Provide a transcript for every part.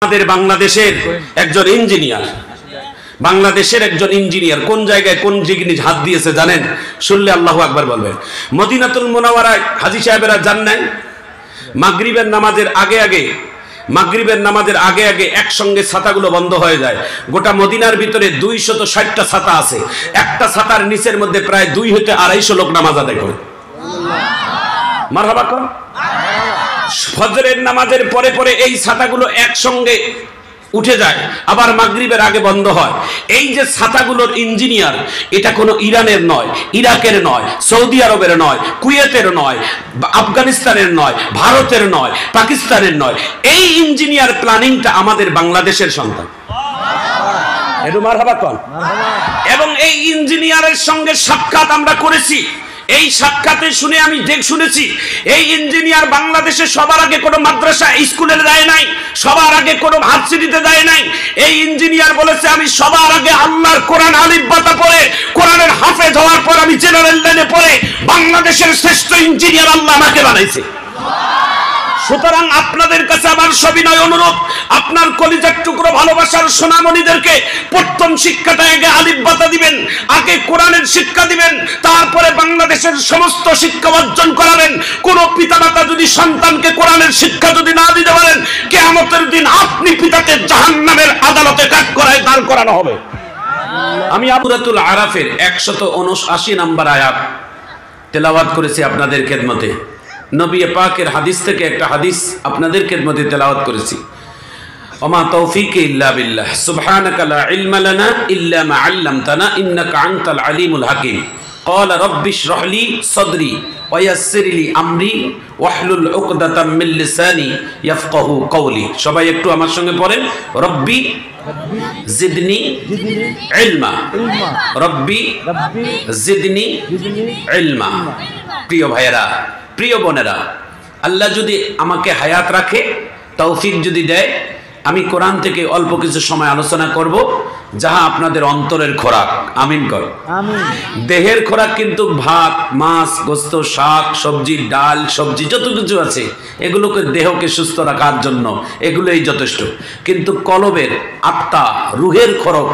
আমাদের বাংলাদেশের একজন ইঞ্জিনিয়ার, বাংলাদেশের একজন ইঞ্জিনিয়ার কোন জায়গায় কোন জিনিস হাত দিয়েছে জানেন? শুনলে আল্লাহু আকবার বলবেন। মদিনাতুল মুনাওয়ারায় হাজী সাহেবেরা যান নাই? মাগরিবের নামাজের আগে একসঙ্গে ছাতাগুলো বন্ধ হয়ে যায়। গোটা মদিনার ভিতরে 260টা ছাতা আছে, একটা ছাতার নিচের মধ্যে প্রায় 2 হতে 250 লোক নামাজ আদায় করে। মারহাবা কোন? ফজরের নামাজের পরে পরে এই ছাতাগুলো একসঙ্গে উঠে যায়, আবার মাগরিবের আগে বন্ধ হয়। এই যে ছাতাগুলোর ইঞ্জিনিয়ার, এটা কোনো ইরানের নয়, ইরাকের নয়, সৌদি আরবের নয়, কুয়েতের নয়, আফগানিস্তানের নয়, ভারতের নয়, পাকিস্তানের নয়। এই ইঞ্জিনিয়ার প্ল্যানিংটা আমাদের বাংলাদেশের সন্তান। এবং এই ইঞ্জিনিয়ারের সঙ্গে সাক্ষাৎ আমরা করেছি। এই সাক্ষাতে শুনে আমি শুনেছি এই ইঞ্জিনিয়ার বাংলাদেশে সবার আগে কোনো মাদ্রাসা স্কুলে দেয় নাই, সবার আগে কোনো ভার্সিটিতে দেয় নাই। এই ইঞ্জিনিয়ার বলেছে আমি সবার আগে আল্লাহর কোরআন আলিফ বাতা পড়ে কোরআনের হাফেজ হওয়ার পর আমি জেনারেল লাইনে পড়ে বাংলাদেশের শ্রেষ্ঠ ইঞ্জিনিয়ার আল্লাহ আমাকে বানাইছে। সুতরাং আপনাদের কাছে আমার সবিনয় অনুরোধ, আপনার কলিজার টুকরো ভালোবাসার সোনামণিদেরকে প্রথম শিক্ষাটা আগে আলিফ বাতা দিবেন, আগে কোরআনের শিক্ষা দিবেন, তারপরে বাংলাদেশের সমস্ত শিক্ষা অর্জন করাবেন। কোন পিতামাতা যদি সন্তানকে কোরআনের শিক্ষা যদি না দিতে পারেন, কিয়ামতের দিন আপনি পিতাকে জাহান্নামের আদালতে কাঠগড়ায় দাঁড় করানো হবে। আমি সূরাতুল আরাফের 179 নম্বর আয়াত তেলাওয়াত করেছি আপনাদের খেদমতে। নবী পাকের হাদিস থেকে একটা হাদিস আপনাদের খেদমতে তেলাওয়াত করেছি। ওমা তৌফিকি ইল্লা বিল্লাহ, সুবহানাকা লা ইলমা লানা ইল্লা মা আল্লামতানা ইন্নাকা আনতাল আলিমুল হাকিম। ক্বালা রাব্বি ইশরাহ লি সাদরি ওয়া ইয়াসসির লি আমরি ওয়াহলুল উকদাতাম মিন লিসানি ইয়াফকাহু কওলি। সবাই একটু আমার সঙ্গে পড়েন, রব্বি জিদনি ইলমা, রব্বি জিদনি ইলমা। প্রিয় ভাইয়েরা, প্রিয় বোনেরা, আল্লাহ যদি আমাকে হায়াত রাখে, তৌফিক যদি দেয়, আমি কোরআন থেকে অল্প কিছু সময় আলোচনা করব, যাহা আপনাদের অন্তরের খোরাক। আমিন কর। দেহের খোরাক কিন্তু ভাত, মাছ, গোস্ত, শাক, সবজি, ডাল, সবজি যত কিছু আছে এগুলোকে দেহকে সুস্থ রাখার জন্য এগুলোই যথেষ্ট। কিন্তু কলবের, আত্মা, রুহের খোরাক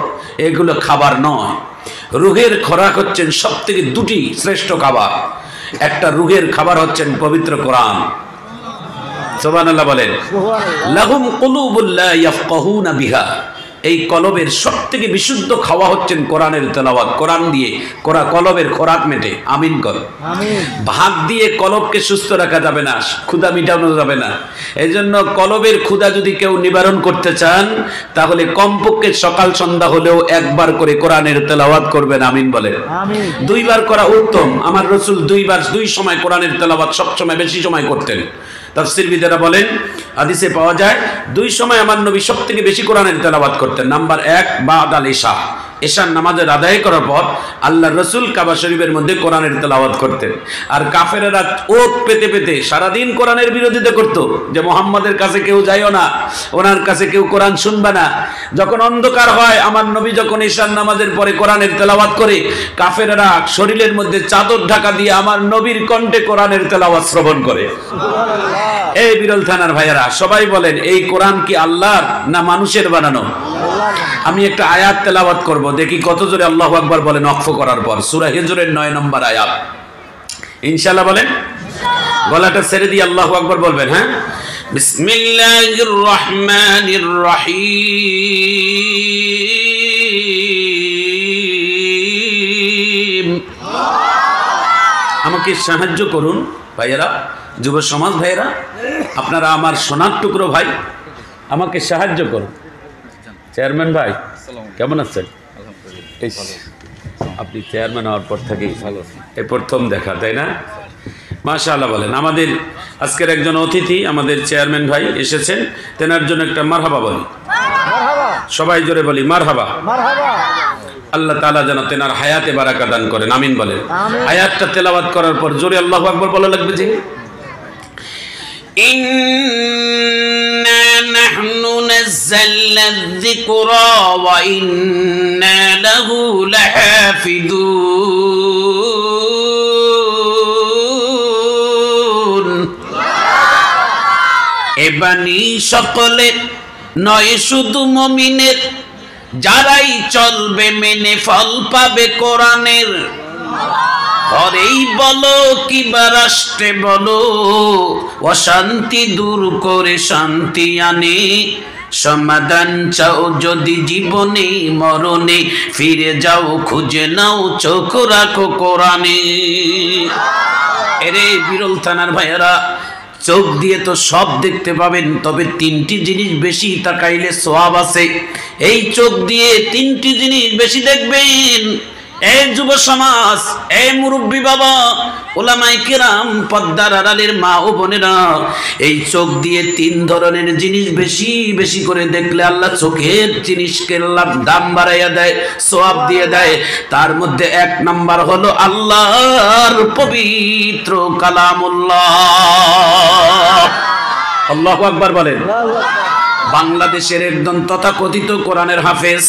এগুলো খাবার নয়। রুহের খোরাক হচ্ছেন সব থেকে 2টি শ্রেষ্ঠ খাবার। একটা রুহের খাবার হচ্ছেন পবিত্র কোরআন। সুবহানাল্লাহ বলেন। লাহুম কুলুবুল লা ইয়াফকাহুনা বিহা। এই কলবের সবথেকে বিশুদ্ধ খাওয়া হচ্ছেন কোরআনের তেলাওয়াত। কোরআন দিয়ে কলবের খোরাক মেটে। আমিন কর। ভাত দিয়ে কলবকে সুস্থ রাখা যাবে না, ক্ষুধা মিটানো যাবে না। এই জন্য কলবের ক্ষুধা যদি কেউ নিবারণ করতে চান, তাহলে কমপক্ষে সকাল সন্ধ্যা হলেও একবার করে কোরআনের তেলাওয়াত করবেন। আমিন বলেন। 2 বার করা উত্তম। আমার রাসূল 2 সময় কোরআনের তেলাওয়াত সব সময় বেশি সময় করতেন। তাফসীরবিদেরা বলেন, হাদিসে পাওয়া যায় 2 সময় আমার নবী সবথেকে বেশি কোরআনের তেলাওয়াত করতেন। নাম্বার 1 বাদাল ইশা, এশার নামাজের আদায় করার পর আল্লাহর রাসূল কাবা শরীফের মধ্যে কোরআনের তেলাওয়াত করতেন। আর কাফেরেরা ওত পেতে পেতে সারাদিন কোরআনের বিরোধিতা করত, যে মুহাম্মাদের কাছে কেউ যাইও না, ওনার কাছে কেউ কোরআন শুনবে না। যখন অন্ধকার হয়, আমার নবী যখন এশার নামাজের পরে কোরআনের তেলাওয়াত করে, কাফেরেরা শরীরের মধ্যে চাদর ঢাকা দিয়ে আমার নবীর কণ্ঠে কোরআনের তেলাওয়াত শ্রবণ করে। এই বিরল থানার ভাইয়েরা, সবাই বলেন, এই কোরআন কি আল্লাহর না মানুষের বানানো? আমি একটা আয়াত তেলাওয়াত করব, দেখি কত জোরে আল্লাহু আকবার বলেন ওয়াকফ করার পর। সূরা হিজরের 9 নম্বর আয়াত। ইনশাআল্লাহ বলেন। গলাটা ছেড়ে দিয়ে আল্লাহু আকবার বলবেন। হ্যাঁ, বিসমিল্লাহির রহমানির রহিম। আমাকে সাহায্য করুন ভাইয়েরা, যুব সমাজ ভাইয়েরা, আপনারা আমার সোনার টুকরো ভাই, আমাকে সাহায্য করুন। চেয়ারম্যান ভাই কেমন আছেন? আপনি চেয়ারম্যান হওয়ার পর থেকেই ভালো, এই প্রথম দেখা, তাই না? মাশাআল্লাহ বলেন। আমাদের আজকের একজন অতিথি আমাদের চেয়ারম্যান ভাই এসেছেন, তেনার জন্য একটা মারহাবা বলি। সবাই জোরে বলি মারহাবা। আল্লাহ তাআলা যেন তেনার হায়াতে বারাকা দান করেন। আমিন বলেন। আয়াতটা তেলাওয়াত করার পর জোরে আল্লাহু আকবার বলা লাগবে। যে ইন্না নাহনু নাযালনা যিকরা ওয়া ইন্না লাহু লাহাফিজুন। এবানি সকলে নয় শুধু মুমিনের, যারাই চলবে মেনে ফল পাবে কোরআনের। ঘরেই বলো কিবা রাষ্ট্রে বলো, অশান্তি দূর করে শান্তি আনে। সমাধান চাও যদি জীবনে মরণে, ফিরে যাও খুঁজে নাও চোখ রাখো কোরআনে। এরে বিরল থানার ভাইয়েরা, চোখ দিয়ে তো সব দেখতে পাবেন, তবে তিনটি জিনিস বেশি তাকাইলে সওয়াব আছে। এই চোখ দিয়ে তিনটি জিনিস বেশি দেখবেন। এই যুব সমাজ, এই মুরব্বী বাবা, ওলামায়ে কেরাম, পর্দার আড়ালের মা ও বোনেরা, এই চোখ দিয়ে তিন ধরনের জিনিস বেশি বেশি করে দেখলে আল্লাহ চোখের জিনিসকে দাম বাড়াইয়া দেয়, সওয়াব দিয়ে দেয়। তার মধ্যে এক নাম্বার হলো আল্লাহর পবিত্র কালামুল্লাহ। আল্লাহু আকবার বলেন। বাংলাদেশের একজন তথাকথিত কোরআনের হাফেজ,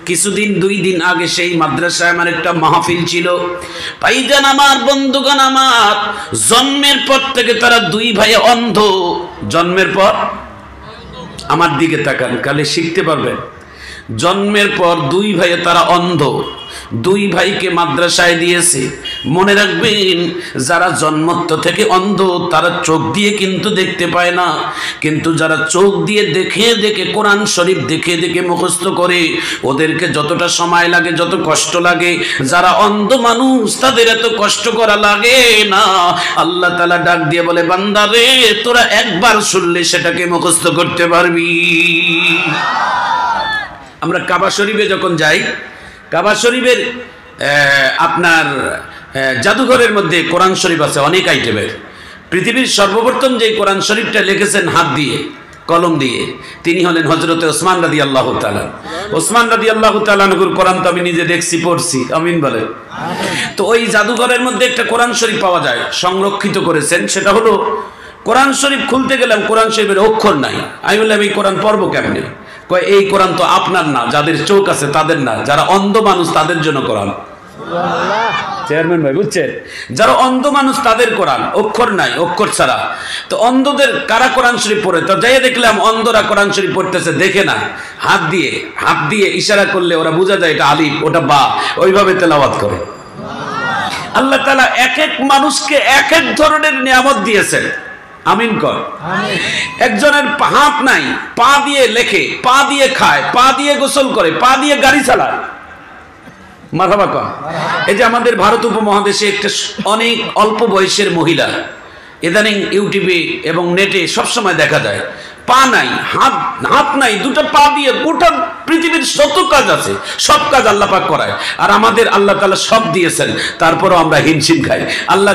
কিছুদিন 2 দিন আগে সেই মাদ্রাসায় আমার একটা মাহফিল ছিল। ভাইজান আমার, বন্ধুগণ আমার, জন্মের পর থেকে তারা 2 ভাই অন্ধ। জন্মের পর, আমার দিকে তাকান, কালে শিখতে পারবেন। জন্মের পর 2 ভাইয়ে তারা অন্ধ। 2 ভাইকে মাদ্রাসায় দিয়েছে। মনে রাখবেন, যারা জন্মত্ব থেকে অন্ধ তারা চোখ দিয়ে কিন্তু দেখতে পায় না, কিন্তু যারা চোখ দিয়ে দেখে দেখে কোরআন শরীফ দেখে দেখে মুখস্থ করে, ওদেরকে যতটা সময় লাগে, যত কষ্ট লাগে, যারা অন্ধ মানুষ তাদের এত কষ্ট করা লাগে না। আল্লাহ তাআলা ডাক দিয়ে বলে, বান্দা রে, তোরা একবার শুনলে সেটাকে মুখস্থ করতে পারবি। আমরা কাবা শরীফে যখন যাই, কাবা শরীফের আপনার জাদুঘরের মধ্যে কোরআন শরীফ আছে অনেক আইটেমের। পৃথিবীর সর্বপ্রথম যে কোরআন শরীফটা লিখেছেন হাত দিয়ে, কলম দিয়ে, তিনি হলেন হযরতে ওসমান রাদিয়াল্লাহু তাআলা। ওসমান রাদিয়াল্লাহু তাআলার কোরআন তো আমি নিজে দেখছি, পড়ছি, আমিন বলেন। তো ওই জাদুঘরের মধ্যে একটা কোরআন শরীফ পাওয়া যায়, সংরক্ষিত করেছেন। সেটা হলো কোরআন শরীফ খুলতে গেলাম, কোরআন শরীফের অক্ষর নাই। আমি বললাম, এই কোরআন পড়বো কেমনে? কয়, এই কোরআন তো আপনার না, যাদের চোখ আছে তাদের না, যারা অন্ধ মানুষ তাদের জন্য কোরআন। চেয়ারম্যান ভাই বুঝছেন, যারা অন্ধ মানুষ তাদের কোরআন, অক্ষর নাই, অক্ষর ছাড়া। তো অন্ধদের কারা কোরআন শরীফ পড়ে? তো যাই দেখলাম অন্ধরা কোরআন শরীফ পড়তেছে, দেখে না, হাত দিয়ে ইশারা করলে ওরা বোঝা যায় এটা আলিফ, ওটা বা, ওইভাবে তেলাওয়াত করে। আল্লাহ তাআলা এক এক মানুষকে এক এক ধরনের নিয়ামত দিয়েছেন, আমিন কর। একজনের হাত নাই, পা দিয়ে লেখে, পা দিয়ে খায়, পা দিয়ে গোসল করে, পা দিয়ে গাড়ি চালায়। মারহাবা কর। এই যে আমাদের ভারত উপমহাদেশে একটা অনেক অল্প বয়সের মহিলা, ইদানিং ইউটিউবে এবং নেটে সবসময় দেখা যায়, পা নাই, হাত নাই, 2টা পা দিয়ে গোটা পৃথিবীর যত কাজ আছে সব কাজ আল্লাহ পাক করায়। আর আমাদের আল্লাহ তাআলা সব দিয়েছেন, তারপরও আমরা হিমশিম খাই। আল্লাহ